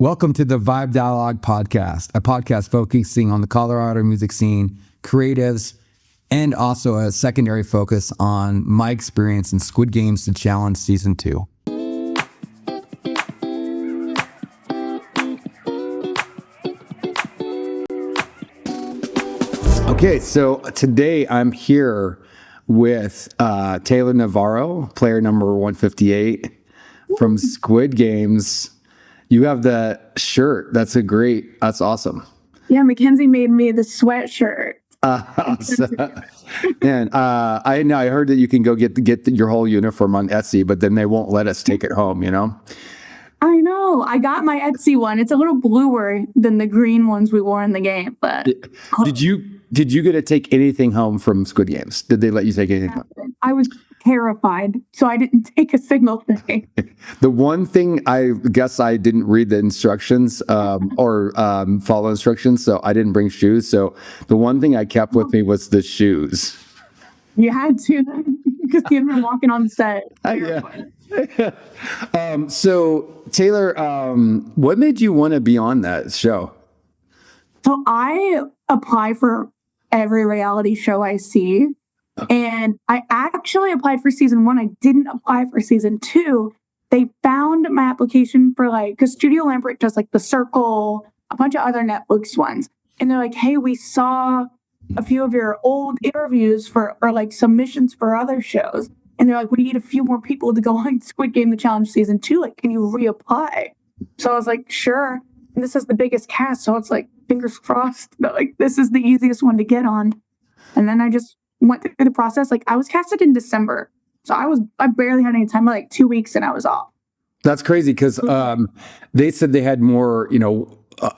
Welcome to the Vibe Dialogue podcast, a podcast focusing on the Colorado music scene, creatives, and also a secondary focus on my experience in Squid Games: The Challenge Season 2. Okay, so today I'm here with Taylor Novarro, player number 158 from Squid Games. You have the shirt. That's awesome. Yeah, Mackenzie made me the sweatshirt. And I heard that you can go get your whole uniform on Etsy, but then they won't let us take it home, I know. I got my Etsy one. It's a little bluer than the green ones we wore in the game. But Did you get to take anything home from Squid Games? Did they let you take anything home? I was terrified, so I didn't take a single thing. The one thing, I guess I didn't read the instructions or follow instructions, so I didn't bring shoes. So the one thing I kept with me was the shoes. You had to, because you'd been walking on set. Yeah. So Taylor, what made you want to be on that show? So I apply for every reality show I see. And I actually applied for season 1. I didn't apply for season 2. They found my application for because Studio Lamprecht does The Circle, a bunch of other Netflix ones. And they're like, hey, we saw a few of your old interviews or submissions for other shows. And they're like, we need a few more people to go on Squid Game: The Challenge Season 2. Can you reapply? So I was like, sure. And this is the biggest cast. So it's fingers crossed that this is the easiest one to get on. And then I just went through the process. I was casted in December. So I barely had any time, 2 weeks, and I was off. That's crazy because they said they had more,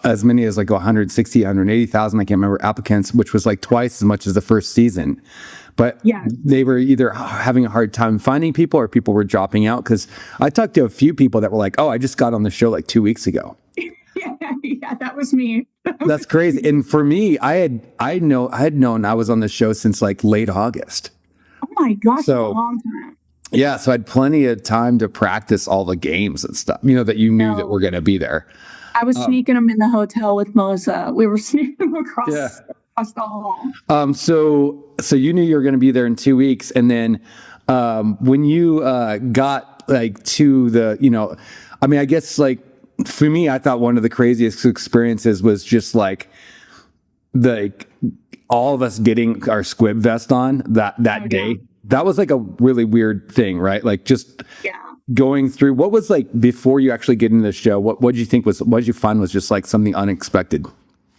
as many as 160, 180,000, I can't remember, applicants, which was twice as much as the first season. But yeah, they were either having a hard time finding people or people were dropping out. Because I talked to a few people that were like, oh, I just got on the show 2 weeks ago. Yeah, that was me. That's crazy. And for me, I had known I was on the show since late August. Oh my gosh, so, a long time. Yeah, so I had plenty of time to practice all the games and stuff, that you knew that were going to be there. I was sneaking them in the hotel with Melissa. We were sneaking them across the hall. So you knew you were going to be there in 2 weeks. And then when you got to the, I guess for me, I thought one of the craziest experiences was just all of us getting our squib vest on that day. Yeah. That was a really weird thing, right? Going through, what was before you actually get into the show, what did you find was just something unexpected?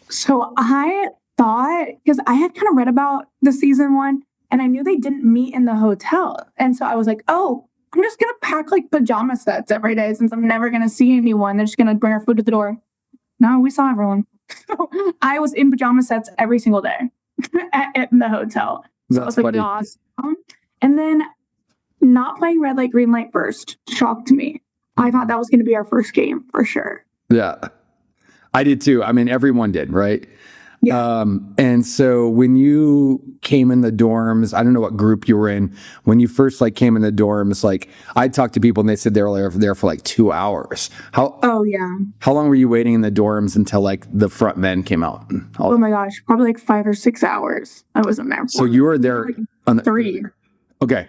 So I thought, because I had kind of read about the season 1 and I knew they didn't meet in the hotel. And so I was oh, I'm just going to pack pajama sets every day since I'm never going to see anyone. They're just going to bring our food to the door. No, we saw everyone. So I was in pajama sets every single day in the hotel. So That's funny. Awesome. And then not playing red light, green light first shocked me. I thought that was going to be our first game for sure. Yeah, I did too. Everyone did, right? Yeah. And so when you came in the dorms, I don't know what group you were in. When you first came in the dorms, I talked to people and they said they were there for 2 hours. Oh yeah. How long were you waiting in the dorms until the front men came out? Oh my gosh, probably 5 or 6 hours. I was in there. So you were there on 3. Okay,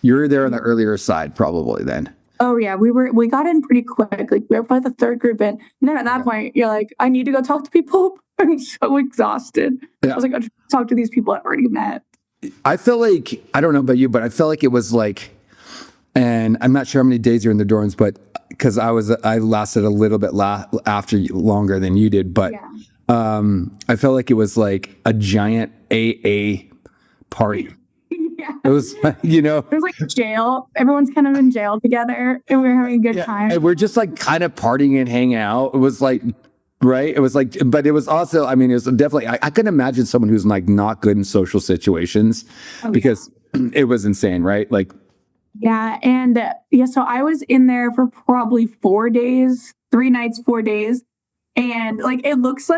you were there on the earlier side, probably then. Oh yeah, we got in pretty quick. We were probably the third group in. And then at that point, you're I need to go talk to people. I'm so exhausted. Yeah. I was I'll talk to these people I've already met. I feel I don't know about you, but I felt it was and I'm not sure how many days you're in the dorms, but because I lasted a little bit longer than you did, but yeah. I felt it was a giant AA party. Yeah. It was, It was jail. Everyone's kind of in jail together, and we were having a good time. And we're just kind of partying and hanging out. It was right? It was but it was also, it was definitely, I couldn't imagine someone who's not good in social situations because it was insane, right? Yeah. And so I was in there for probably 4 days, 3 nights, 4 days. And it looks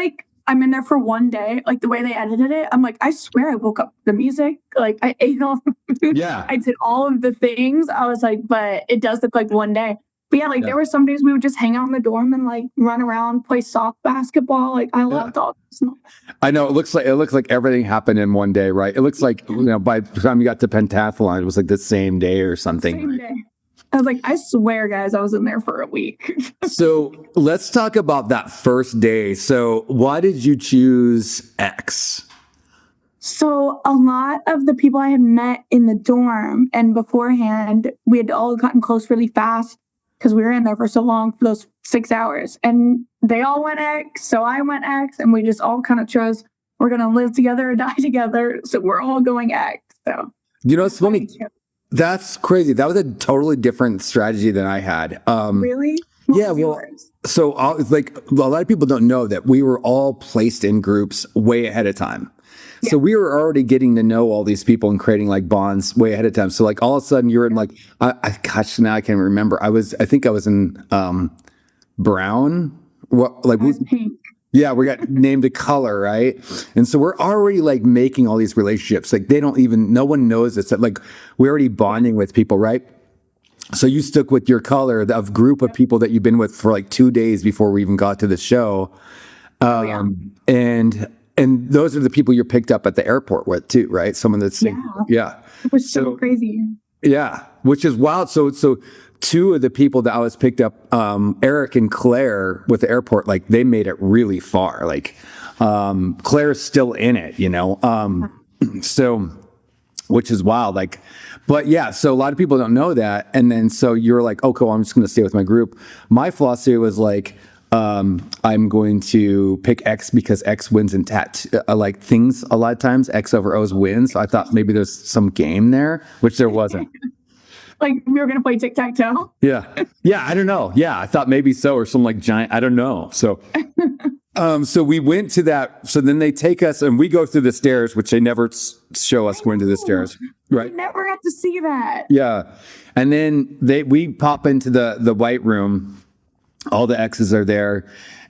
I'm in there for 1 day, the way they edited it. I'm I swear I woke up to the music. I ate all the food. Yeah. I did all of the things. I was but it does look like 1 day. But yeah, like there were some days we would just hang out in the dorm and like run around, play soft basketball. Like I loved all this. I know it looks like everything happened in one day, right? It looks like, you know, by the time you got to pentathlon, it was like the same day or something. Same day. I was like, I swear, guys, I was in there for a week. So let's talk about that first day. So why did you choose X? So a lot of the people I had met in the dorm and beforehand, we had all gotten close really fast because we were in there for so long for those 6 hours. And they all went X, so I went X, and we just all kind of chose we're gonna live together or die together. So we're all going X. So you know, it's funny. That's crazy. That was a totally different strategy than I had. Really? Yeah, well, so like a lot of people don't know that we were all placed in groups way ahead of time. Yeah. So we were already getting to know all these people and creating like bonds way ahead of time. So like all of a sudden you're in like, gosh, now I can't remember. I think I was in brown. What like pink. Yeah, we got named a color, right? And so we're already like making all these relationships. Like no one knows this. That like we're already bonding with people, right? So you stuck with your color of group of people that you've been with for like 2 days before we even got to the show. And those are the people you're picked up at the airport with too, right? Someone that's yeah. It was so crazy. Yeah, which is wild. So two of the people that I was picked up, Eric and Claire with the airport, like they made it really far. Like Claire's still in it, you know? So, which is wild. Like, but yeah, so a lot of people don't know that. And then, so you're like, oh, cool, I'm just going to stay with my group. My philosophy was like, I'm going to pick X because X wins in like things a lot of times, X over O's wins. So I thought maybe there's some game there, which there wasn't. Like we were going to play tic-tac-toe? Yeah. Yeah, I don't know. Yeah, I thought maybe so, or some like giant, I don't know. So so we went to that. So then they take us and we go through the stairs, which they never show us going to the stairs. Right. We never got to see that. Yeah. And then we pop into the white room. All the X's are there.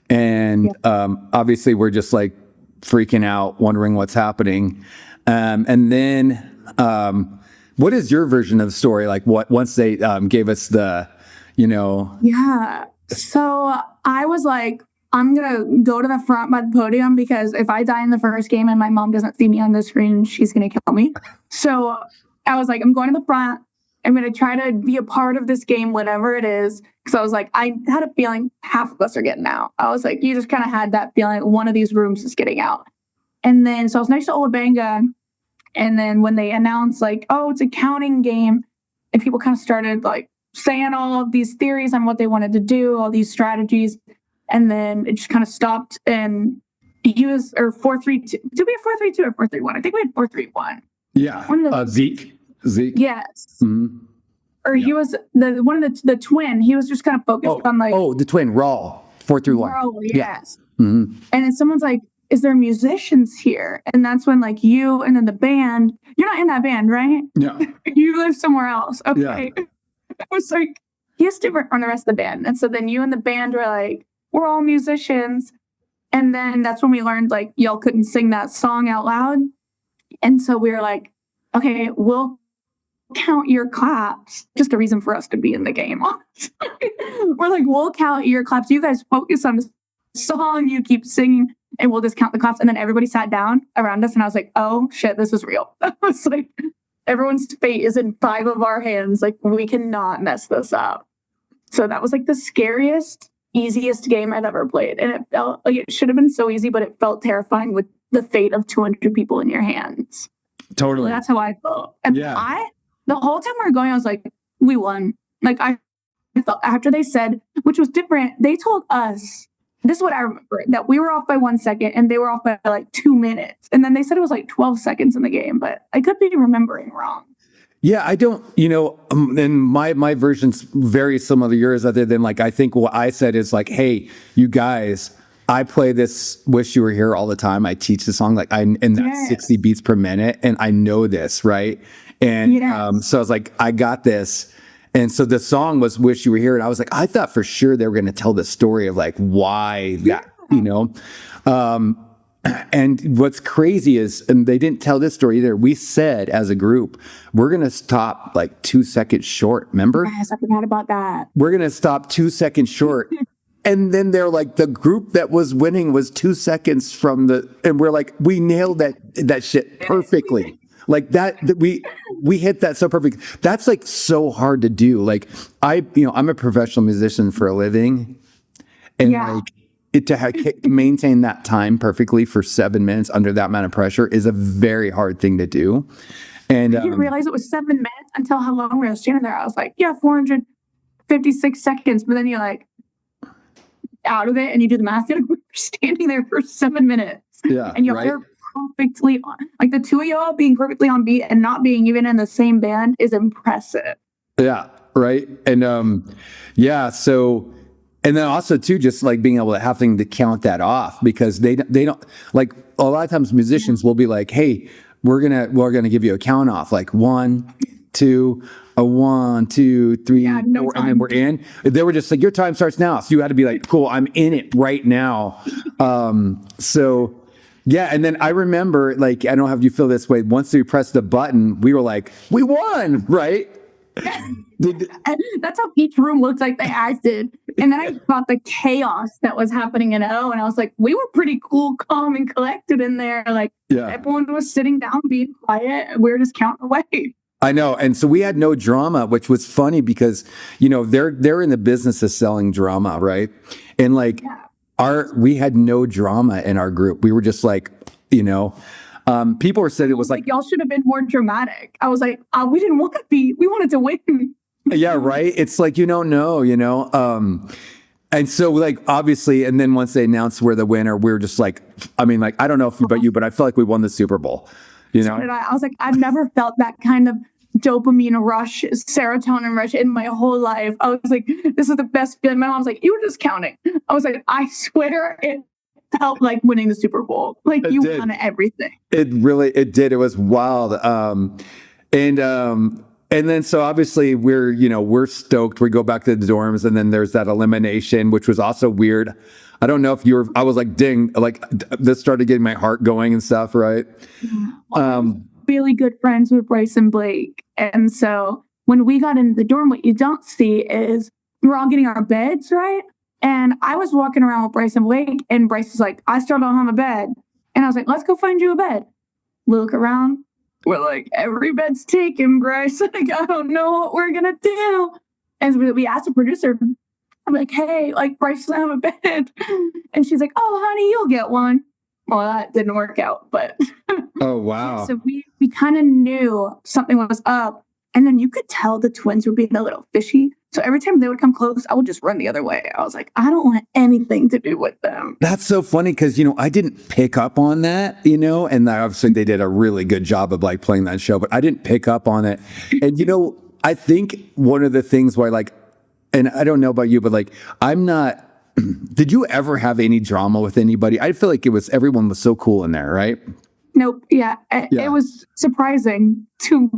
And obviously we're just like freaking out, wondering what's happening. And then what is your version of the story? Like once they gave us the, you know. Yeah. So I was like, I'm going to go to the front by the podium because if I die in the first game and my mom doesn't see me on the screen, she's going to kill me. So I was like, I'm going to the front. I'm going to try to be a part of this game, whatever it is. Because I was like, I had a feeling half of us are getting out. I was like, you just kind of had that feeling like one of these rooms is getting out. And then, so I was next to Olabanga. And then when they announced like, oh, it's a counting game. And people kind of started like saying all of these theories on what they wanted to do, all these strategies. And then it just kind of stopped. And he was, or 4-3-2. Did we have 4-3-2 or 4-3-1? I think we had 4-3-1. Yeah. Zeke. Yes. Mm-hmm. Or he was the twin. He was just kind of focused on like. Oh, the twin, Raw. 4-3-1. Raw, yes. Yeah. Mm-hmm. And then someone's like, is there musicians here? And that's when like you and then the band, you're not in that band, right? Yeah. You live somewhere else. Okay. Yeah. I was like, he's different from the rest of the band. And so then you and the band were like, we're all musicians. And then that's when we learned like y'all couldn't sing that song out loud. And so we were like, okay, we'll count your claps. Just a reason for us to be in the game. We're like, we'll count your claps. You guys focus on the song, you keep singing, and we'll just count the claps. And then everybody sat down around us, and I was like, oh shit, this is real. I was like, everyone's fate is in 5 of our hands. Like, we cannot mess this up. So that was like the scariest, easiest game I've ever played. And it felt like it should have been so easy, but it felt terrifying with the fate of 200 people in your hands. Totally. That's how I felt. And the whole time we were going, I was like, we won. Like I felt after they said, which was different, they told us, this is what I remember, that we were off by 1 second and they were off by like 2 minutes. And then they said it was like 12 seconds in the game, but I could be remembering wrong. Yeah, I don't, and my version's very similar to yours, other than like, I think what I said is like, hey, you guys, I play this Wish You Were Here all the time. I teach the song like that's 60 beats per minute. And I know this, right? And so I was like, I got this. And so the song was Wish You Were Here. And I was like, I thought for sure they were going to tell the story of like why that, And what's crazy is, and they didn't tell this story either, we said as a group, we're going to stop like 2 seconds short. Remember? Yes, I forgot about that. We're going to stop 2 seconds short. And then they're like, the group that was winning was 2 seconds from and we're like, we nailed that shit perfectly. Like we hit that so perfect. That's like so hard to do. Like I'm a professional musician for a living, and like maintain that time perfectly for 7 minutes under that amount of pressure is a very hard thing to do. And I didn't realize it was 7 minutes until how long we were standing there. I was like, yeah, 456 seconds. But then you're like out of it and you do the math. You're standing there for 7 minutes. Yeah. And you're perfectly on. Like the two of y'all being perfectly on beat and not being even in the same band is impressive. Yeah. Right. And yeah. So, and then also too, just like being able to having to count that off, because they don't, like, a lot of times musicians will be like, hey, we're gonna give you a count off, like 1, 2, a 1, 2, 3, 4, and then we're in. They were just like, your time starts now. So you had to be like, cool, I'm in it right now. So yeah, and then I remember, like, I don't know how you feel this way. Once we pressed the button, we were like, we won, right? And that's how each room looked like they acted. And then I thought the chaos that was happening in O, and I was like, we were pretty cool, calm, and collected in there. Like everyone was sitting down, being quiet, and we were just counting away. I know, and so we had no drama, which was funny because they're in the business of selling drama, right? And like we had no drama in our group. We were just like, people were said it was like y'all should have been more dramatic. I was like, we didn't want to be. We wanted to win. Yeah, right. It's like you don't know, and so like obviously, and then once they announced we're the winner, we were just like, I mean, like I don't know about you, but I feel like we won the Super Bowl. I was like, I've never felt that kind of dopamine rush, serotonin rush in my whole life. I was like, this is the best feeling. My mom's like, you were just counting. I was like, I swear it felt like winning the Super Bowl. Like you won everything. It did. It was wild. And then so obviously we're stoked. We go back to the dorms, and then there's that elimination, which was also weird. I don't know if I was like, ding, like this started getting my heart going and stuff, right? Really good friends with Bryce and Blake. And so when we got into the dorm, what you don't see is we're all getting our beds, right? And I was walking around with Bryce and Blake, and Bryce was like, I still don't have a bed. And I was like, let's go find you a bed. Look around. We're like, every bed's taken, Bryce. Like, I don't know what we're going to do. And we asked the producer, I'm like, hey, like, Bryce doesn't have a bed. And she's like, oh, honey, you'll get one. Well, that didn't work out, but. Oh, wow. So we kind of knew something was up. And then you could tell the twins were being a little fishy. So every time they would come close, I would just run the other way. I was like, I don't want anything to do with them. That's so funny because, I didn't pick up on that, and obviously they did a really good job of like playing that show, but I didn't pick up on it. And, I think one of the things why like, and I don't know about you, but like, did you ever have any drama with anybody? I feel like everyone was so cool in there, right? Nope. Yeah. It was surprising to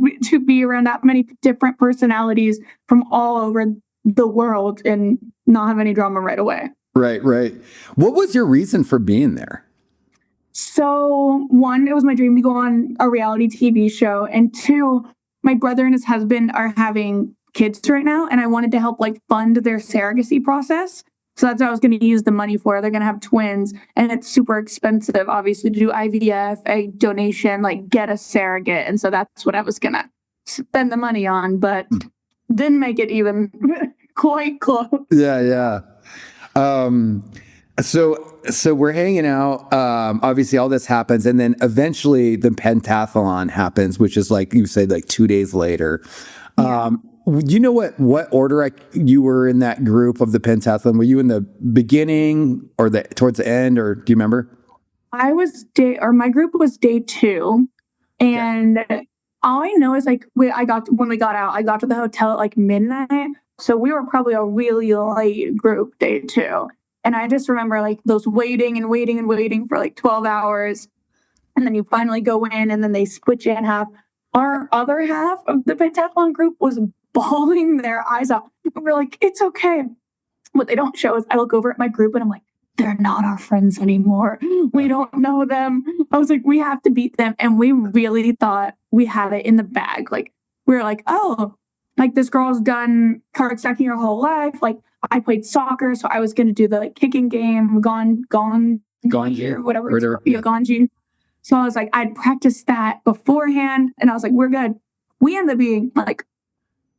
be around that many different personalities from all over the world and not have any drama right away. Right. What was your reason for being there? So 1, it was my dream to go on a reality TV show. And 2, my brother and his husband are having kids right now. And I wanted to help like fund their surrogacy process. So that's what I was going to use the money for. They're going to have twins, and it's super expensive, obviously, to do IVF, a donation, like get a surrogate. And so that's what I was going to spend the money on, but didn't make it even quite close. Yeah. So we're hanging out. Obviously, all this happens, and then eventually the pentathlon happens, which is like you say, like 2 days later. Yeah. You know what order you were in that group of the pentathlon? Were you in the beginning or towards the end, or do you remember? I was my group was day 2, and all I know is like when we got out, I got to the hotel at like midnight, so we were probably a really late group day 2, and I just remember like those waiting for like 12 hours, and then you finally go in, and then they split you in half. Our other half of the pentathlon group was bawling their eyes out. We're like, it's okay. What they don't show is I look over at my group and I'm like, they're not our friends anymore. We don't know them. I was like, we have to beat them. And we really thought we had it in the bag. Like, we were like, oh, like this girl's done card stacking her whole life. Like, I played soccer, so I was going to do the like, kicking game, Ganji or whatever. Ganji. So I was like, I'd practiced that beforehand. And I was like, we're good. We ended up being like,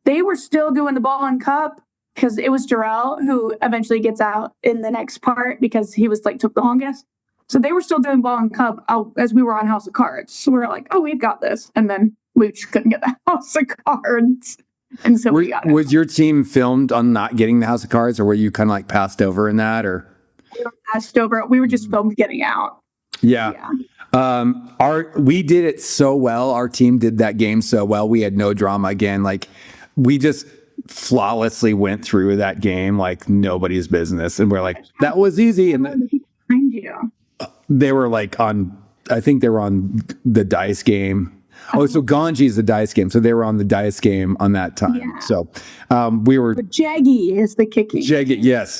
they were still doing the ball and cup because it was Jarrell who eventually gets out in the next part because he was like took the longest. So they were still doing ball and cup as we were on House of Cards. So we were like, oh, we've got this. And then we just couldn't get the House of Cards. And so we got it. Was your team filmed on not getting the House of Cards, or were you kind of like passed over in that? Or we were passed over. We were just filmed getting out. Yeah. We did it so well. Our team did that game so well. We had no drama again. Like, we just flawlessly went through that game like nobody's business. And we're like, that was easy. And behind you. They were like I think they were on the dice game. Oh, so Ganji is the dice game. So they were on the dice game on that time. Yeah. So we were. But Jaggy is the kicking. Jaggy, yes.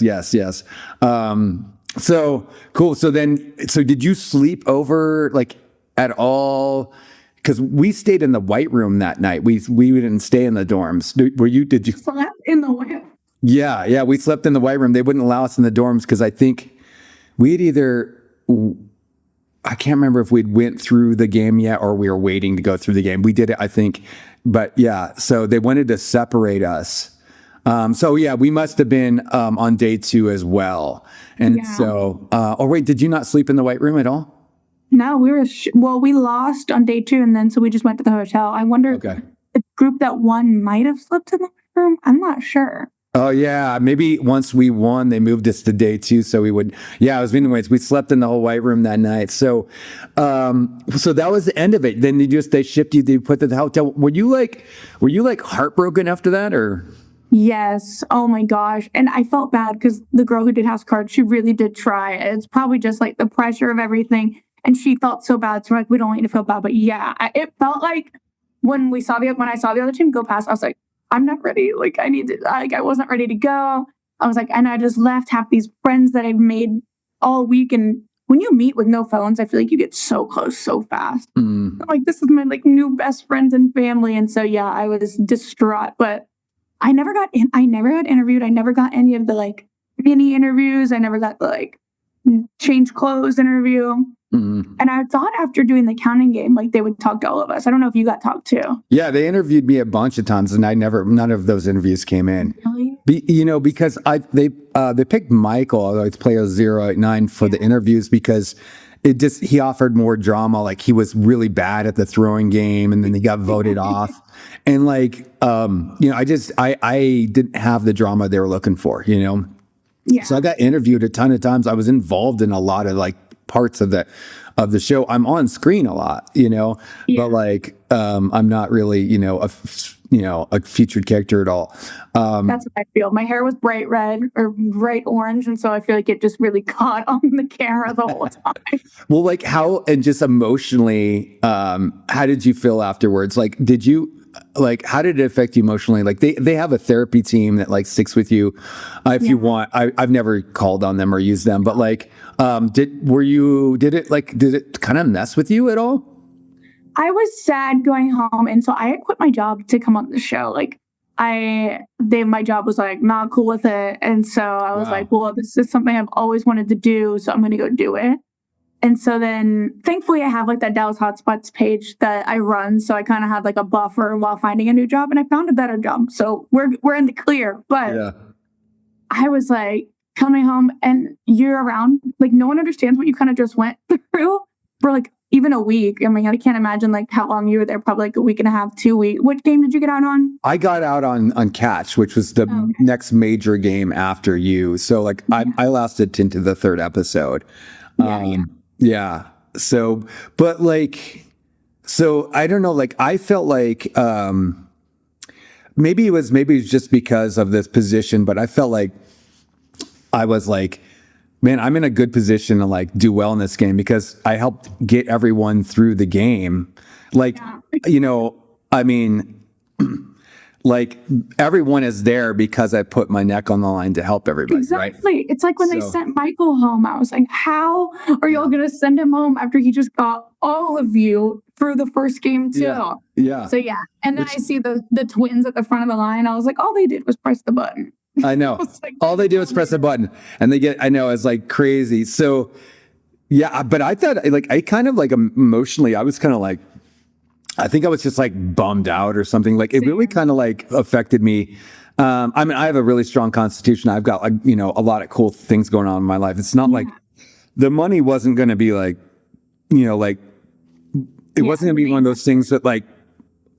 So cool. So did you sleep over like at all? Because we stayed in the white room that night. We didn't stay in the dorms. Did you slept in the white room? Yeah. We slept in the white room. They wouldn't allow us in the dorms because I think we'd I can't remember if we'd went through the game yet or we were waiting to go through the game. We did it, I think. But yeah, so they wanted to separate us. So yeah, we must have been on day 2 as well. And so, wait, did you not sleep in the white room at all? No, we were, we lost on day 2. And then, so we just went to the hotel. I wonder if the group that won might have slept in the room. I'm not sure. Oh yeah, maybe once we won, they moved us to day 2, so we would. Yeah, I was meaning ways. We slept in the whole white room that night. So, so that was the end of it. Then they shipped you. They put to the hotel. Were you like heartbroken after that, or? Yes. Oh my gosh. And I felt bad because the girl who did House Cards, she really did try. It's probably just like the pressure of everything, and she felt so bad. So we're like, we don't want you to feel bad, but yeah, it felt like when I saw the other team go past, I was like, I'm not ready. Like, I wasn't ready to go. I was like, and I just left half these friends that I've made all week. And when you meet with no phones, I feel like you get so close so fast. I'm like, this is my like new best friends and family. And so, yeah, I was distraught, but I never got interviewed. I never got any of the like mini interviews. I never got the like change clothes interview. And I thought after doing the counting game, like they would talk to all of us. I don't know if you got talked to. Yeah, they interviewed me a bunch of times, and none of those interviews came in. Really? Because they picked Michael, it's player 089 for the interviews because he offered more drama. Like, he was really bad at the throwing game, and then he got voted off. And like, I didn't have the drama they were looking for. Yeah. So I got interviewed a ton of times. I was involved in a lot of like parts of the show. I'm on screen a lot, but like, I'm not really, a featured character at all. That's what I feel. My hair was bright red or bright orange. And so I feel like it just really caught on the camera the whole time. Well, like and just emotionally, how did you feel afterwards? Like, how did it affect you emotionally? Like they have a therapy team that like sticks with you if you want. I've never called on them or used them, but like, did it kind of mess with you at all? I was sad going home, and so I had quit my job to come on the show. Like my job was like not cool with it, and so I was like, well, this is something I've always wanted to do, so I'm going to go do it. And so then, thankfully, I have like that Dallas Hotspots page that I run, so I kind of had like a buffer while finding a new job, and I found a better job, so we're in the clear. But I was like coming home, and year round, like no one understands what you kind of just went through for like even a week. I mean, I can't imagine like how long you were there. Probably like a week and a half, 2 weeks. What game did you get out on? I got out on Catch, which was the next major game after you. So like I lasted into the 3rd episode. Yeah. So, but like, so I don't know, like I felt like, maybe it was just because of this position, but I felt like I was like, man, I'm in a good position to like do well in this game because I helped get everyone through the game. Like, I mean, like everyone is there because I put my neck on the line to help everybody. Exactly. Right? It's like when they sent Michael home, I was like, how are y'all going to send him home after he just got all of you through the first game too? Yeah. So yeah. And then I see the twins at the front of the line. I was like, all they did was press the button. I know. All they do is press a button and they get, I know, it's like crazy. So yeah, but I thought like, I kind of like emotionally, I was kind of like, I think I was just like bummed out or something. Like it really kind of like affected me. I mean, I have a really strong constitution. I've got like, you know, a lot of cool things going on in my life. It's not like the money wasn't going to be like, you know, like it wasn't going to be one of those things that like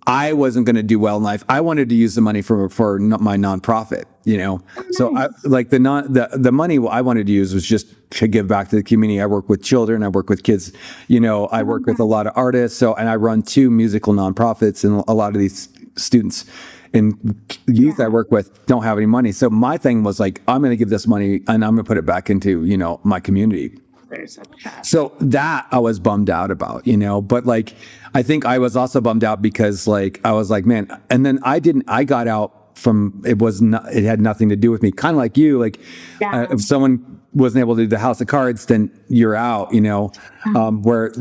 I wasn't going to do well in life. I wanted to use the money for my nonprofit, you know. So I like the money I wanted to use was just to give back to the community. I work with children, I work with kids, you know, I work with a lot of artists. So, and I run 2 musical nonprofits, and a lot of these students and youth I work with don't have any money. So my thing was like, I'm going to give this money and I'm going to put it back into, you know, my community. So that I was bummed out about, you know, but like, I think I was also bummed out because like, I was like, man, and then I got out from, it had nothing to do with me. Kind of like you, like if someone wasn't able to do the house of cards, then you're out, you know, where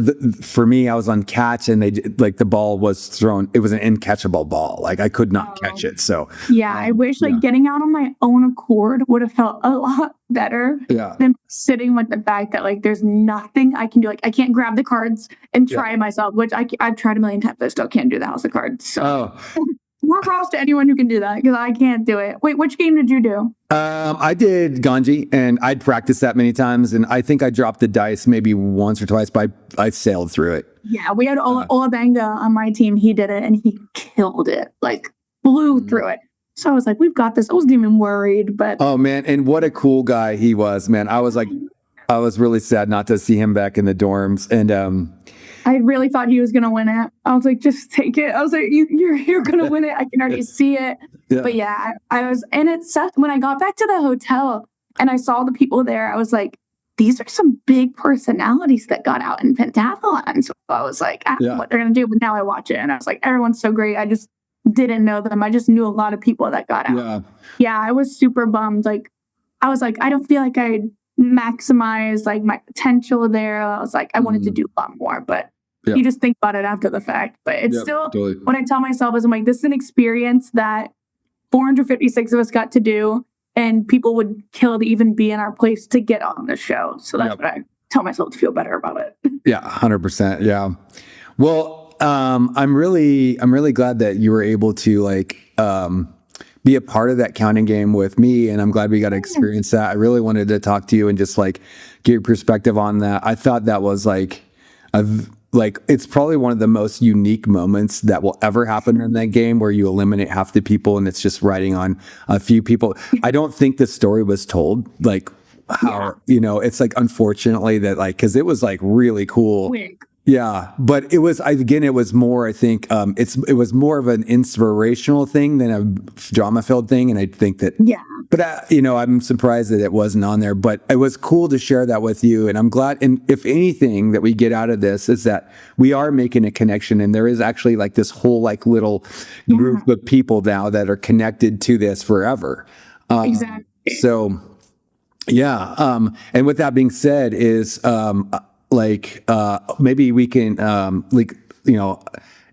for me, I was on catch and like the ball was thrown. It was an incatchable ball. Like I could not catch it. So yeah, I wish like getting out on my own accord would have felt a lot better than sitting with the fact that like there's nothing I can do. Like I can't grab the cards and try myself, which I've tried a million times. I still can't do the house of cards. So more props to anyone who can do that because I can't do it. Wait, which game did you do? I did Ganji, and I'd practiced that many times, and I think I dropped the dice maybe once or twice, but I sailed through it. Yeah, we had Olabanga on my team. He did it, and he killed it. Like flew through it. So I was like, we've got this. I wasn't even worried, but oh man, and what a cool guy he was, man. I was really sad not to see him back in the dorms, and I really thought he was gonna win it. I was like, just take it. I was like, you're gonna win it. I can already see it. But yeah, I was, and it sucked when I got back to the hotel and I saw the people there. I was like, these are some big personalities that got out in pentathlon. So I was like, I don't know what they're gonna do. But now I watch it and I was like, everyone's so great. I just didn't know them. I just knew a lot of people that got out. Yeah, I was super bummed. Like, I was like, I don't feel like I maximized like my potential there. I was like, I wanted to do a lot more, but you just think about it after the fact. But it's still, what I tell myself is I'm like, this is an experience that 456 of us got to do, and people would kill to even be in our place to get on the show. So that's what I tell myself to feel better about it. Yeah, 100%. Yeah. Well, I'm really glad that you were able to like be a part of that counting game with me, and I'm glad we got to experience that. I really wanted to talk to you and just like get your perspective on that. I thought that was like it's probably one of the most unique moments that will ever happen in that game, where you eliminate half the people and it's just riding on a few people. I don't think the story was told like how, you know, it's like, unfortunately that like, cause it was like really cool. Yeah. But it was, it was more, I think, it was more of an inspirational thing than a drama filled thing. And I think that, but you know, I'm surprised that it wasn't on there, but it was cool to share that with you. And I'm glad. And if anything that we get out of this is that we are making a connection, and there is actually like this whole like little group of people now that are connected to this forever. Exactly. So yeah. And with that being said is, maybe we can, like, you know,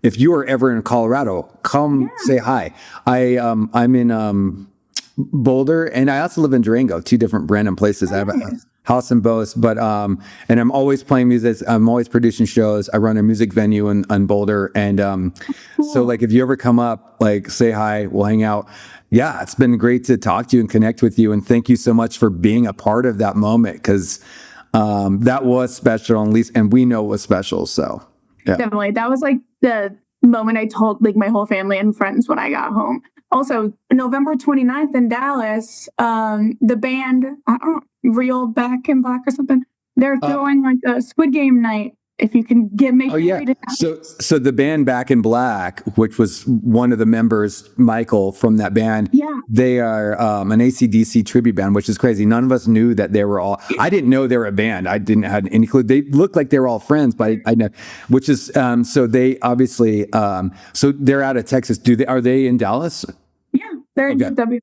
if you are ever in Colorado, come say hi. I'm in, Boulder, and I also live in Durango, 2 different random places. I have a house in both, but, and I'm always playing music. I'm always producing shows. I run a music venue in Boulder. And, so like, if you ever come up, like say hi, we'll hang out. Yeah. It's been great to talk to you and connect with you. And thank you so much for being a part of that moment. Cause, that was special, and we know it was special. So definitely, that was like the moment I told like my whole family and friends when I got home. Also, November 29th in Dallas, the band, I don't know, Real Back in Black or something, they're throwing like a Squid Game night if you can make Oh yeah. So the band Back in Black, which was one of the members, Michael from that band, they are an AC/DC tribute band, which is crazy. None of us knew that they were all. I didn't know they were a band. I didn't have any clue. They looked like they were all friends, but I know. Which is so they obviously so they're out of Texas. Are they in Dallas? Yeah, they're in DFW.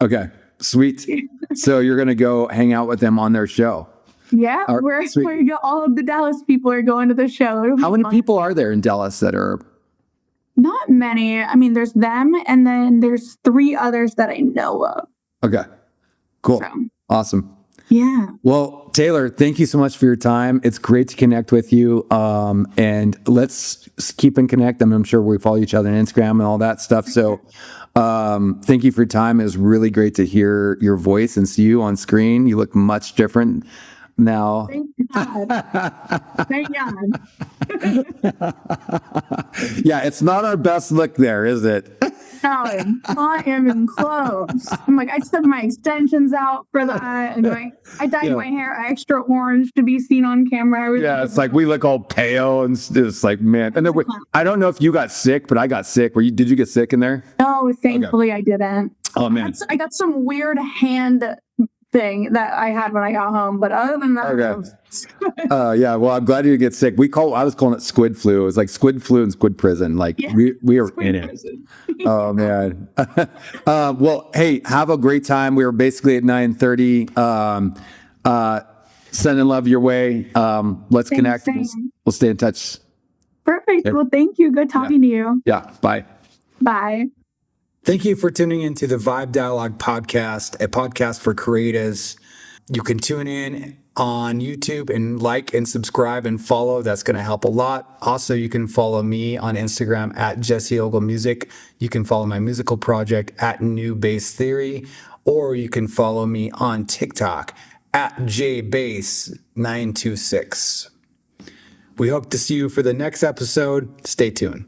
Okay, sweet. So you're gonna go hang out with them on their show. Yeah, all of the Dallas people are going to the show. How many people are there in Dallas that are? Not many. I mean, there's them, and then there's 3 others that I know of. Okay, cool, awesome. Yeah. Well, Taylor, thank you so much for your time. It's great to connect with you, and let's keep in connect. I'm sure we follow each other on Instagram and all that stuff. So, thank you for your time. It was really great to hear your voice and see you on screen. You look much different now. Thank God. Thank God. Yeah, it's not our best look there, is it? No, not even close. I'm like, I took my extensions out for that, and I dyed my hair extra orange to be seen on camera. Yeah, it's like we look all pale, and it's like, man. And then I don't know if you got sick, but I got sick. Did you get sick in there? No, thankfully I didn't. Oh man, I got some weird hand thing that I had when I got home, but other than that, yeah. Well, I'm glad you get sick. I was calling it squid flu. It was like squid flu and squid prison. Like we were in it. Oh man. Well, hey, have a great time. We were basically at 9:30. Sending love your way. Let's connect. We'll stay in touch. Perfect. Well, thank you. Good talking to you. Yeah. Bye. Bye. Thank you for tuning into the Vibe Dialogue podcast, a podcast for creatives. You can tune in on YouTube and like and subscribe and follow. That's going to help a lot. Also, you can follow me on Instagram at Jesse Ogle Music. You can follow my musical project at New Bass Theory, or you can follow me on TikTok at JBass926. We hope to see you for the next episode. Stay tuned.